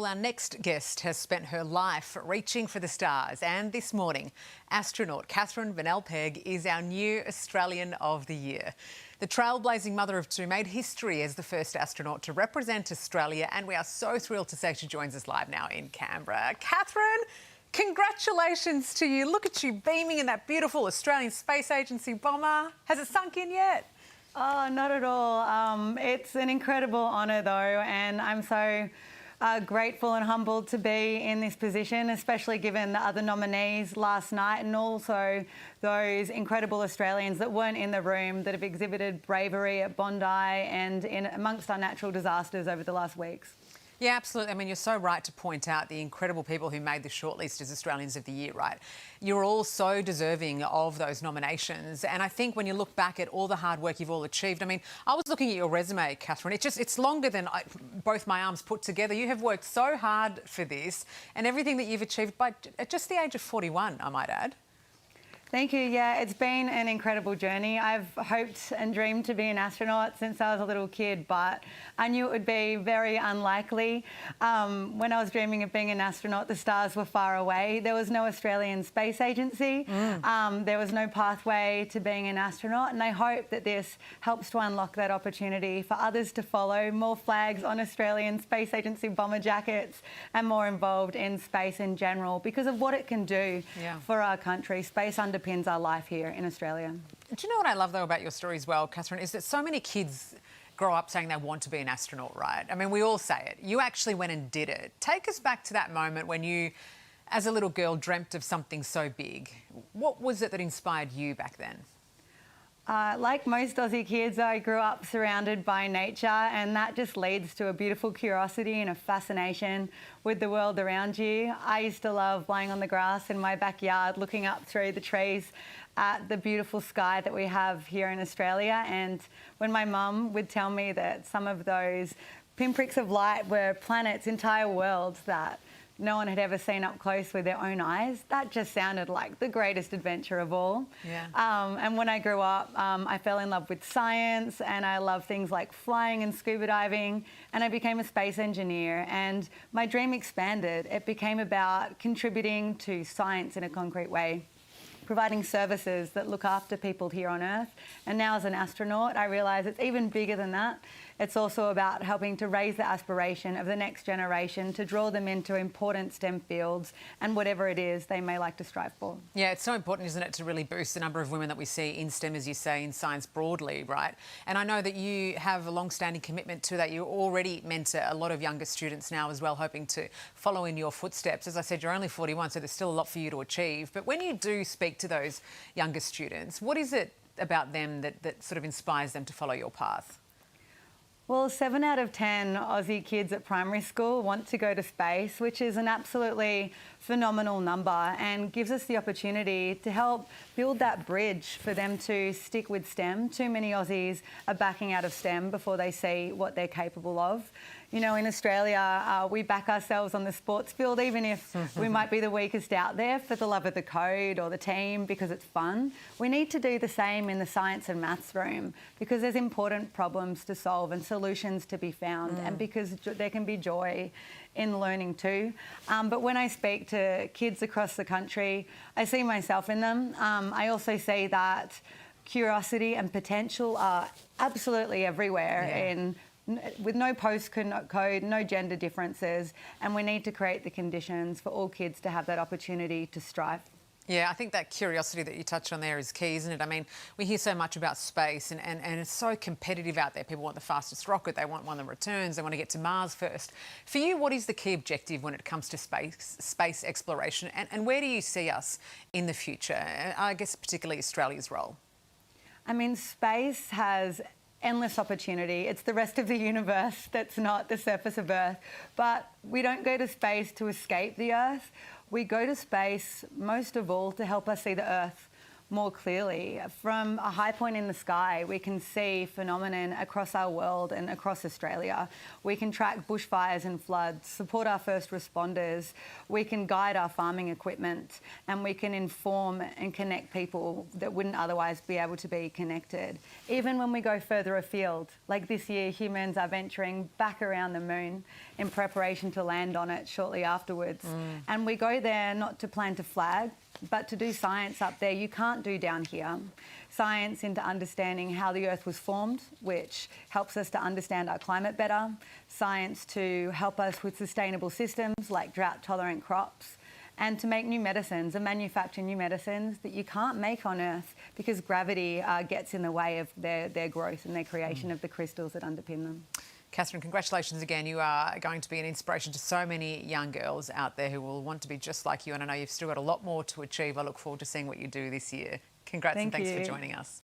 Well, our next guest has spent her life reaching for the stars, and this morning, astronaut KatherineBennell-Pegg is our new Australian of the Year. The trailblazing mother of two made history as the first astronaut to represent Australia, and we are so thrilled to say she joins us live now in Canberra. Katherine, congratulations to you. Look at you beaming in that beautiful Australian Space Agency bomber. Has it sunk in yet? Oh, not at all. It's an incredible honour, though, and I'm so grateful and humbled to be in this position, especially given the other nominees last night and also those incredible Australians that weren't in the room that have exhibited bravery at Bondi and amongst our natural disasters over the last weeks. Yeah, absolutely. I mean, you're so right to point out the incredible people who made the shortlist as Australians of the Year, right? You're all so deserving of those nominations. And I think when you look back at all the hard work you've all achieved, I mean, I was looking at your resume, Katherine. It's longer than both my arms put together. You have worked so hard for this and everything that you've achieved at just the age of 41, I might add. Thank you. Yeah, it's been an incredible journey. I've hoped and dreamed to be an astronaut since I was a little kid, but I knew it would be very unlikely. When I was dreaming of being an astronaut, the stars were far away. There was no Australian Space Agency. There was no pathway to being an astronaut, and I hope that this helps to unlock that opportunity for others to follow, more flags on Australian Space Agency bomber jackets and more involved in space in general because of what it can do for our country. Space underpins our life here in Australia. Do you know what I love, though, about your story as well, Katherine, is that so many kids grow up saying they want to be an astronaut, right? I mean, we all say it. You actually went and did it. Take us back to that moment when you, as a little girl, dreamt of something so big. What was it that inspired you back then? Like most Aussie kids, I grew up surrounded by nature, and that just leads to a beautiful curiosity and a fascination with the world around you. I used to love lying on the grass in my backyard, looking up through the trees at the beautiful sky that we have here in Australia. And when my mum would tell me that some of those pinpricks of light were planets, entire worlds that no one had ever seen up close with their own eyes, that just sounded like the greatest adventure of all. Yeah. And when I grew up, I fell in love with science, and I love things like flying and scuba diving, and I became a space engineer, and my dream expanded. It became about contributing to science in a concrete way, providing services that look after people here on Earth. And now as an astronaut, I realise it's even bigger than that. It's also about helping to raise the aspiration of the next generation, to draw them into important STEM fields and whatever it is they may like to strive for. Yeah, it's so important, isn't it, to really boost the number of women that we see in STEM, as you say, in science broadly, right? And I know that you have a long-standing commitment to that. You already mentor a lot of younger students now as well, hoping to follow in your footsteps. As I said, you're only 41, so there's still a lot for you to achieve. But when you do speak to those younger students, what is it about them that sort of inspires them to follow your path? Well, 7 out of 10 Aussie kids at primary school want to go to space, which is an absolutely phenomenal number and gives us the opportunity to help build that bridge for them to stick with STEM. Too many Aussies are backing out of STEM before they see what they're capable of. You know, in Australia, we back ourselves on the sports field, even if we might be the weakest out there, for the love of the code or the team because it's fun. We need to do the same in the science and maths room because there's important problems to solve and solutions to be found, and because there can be joy in learning too. But when I speak to kids across the country, I see myself in them. I also see that curiosity and potential are absolutely everywhere with no postcode, no gender differences, and we need to create the conditions for all kids to have that opportunity to strive. Yeah, I think that curiosity that you touched on there is key, isn't it? I mean, we hear so much about space and it's so competitive out there. People want the fastest rocket, they want one that returns, they want to get to Mars first. For you, what is the key objective when it comes to space exploration, and where do you see us in the future? I guess particularly Australia's role. I mean, space has endless opportunity. It's the rest of the universe that's not the surface of Earth. But we don't go to space to escape the Earth. We go to space, most of all, to help us see the Earth more clearly. From a high point in the sky, we can see phenomenon across our world and across Australia. We can track bushfires and floods, support our first responders, we can guide our farming equipment, and we can inform and connect people that wouldn't otherwise be able to be connected. Even when we go further afield, like this year, humans are venturing back around the moon in preparation to land on it shortly afterwards. And we go there not to plant a flag, but to do science up there you can't do down here. Science into understanding how the Earth was formed, which helps us to understand our climate better. Science to help us with sustainable systems like drought-tolerant crops, and to make new medicines and manufacture new medicines that you can't make on Earth because gravity gets in the way of their growth and their creation of the crystals that underpin them. Katherine, congratulations again. You are going to be an inspiration to so many young girls out there who will want to be just like you, and I know you've still got a lot more to achieve. I look forward to seeing what you do this year. Congrats and thanks for joining us.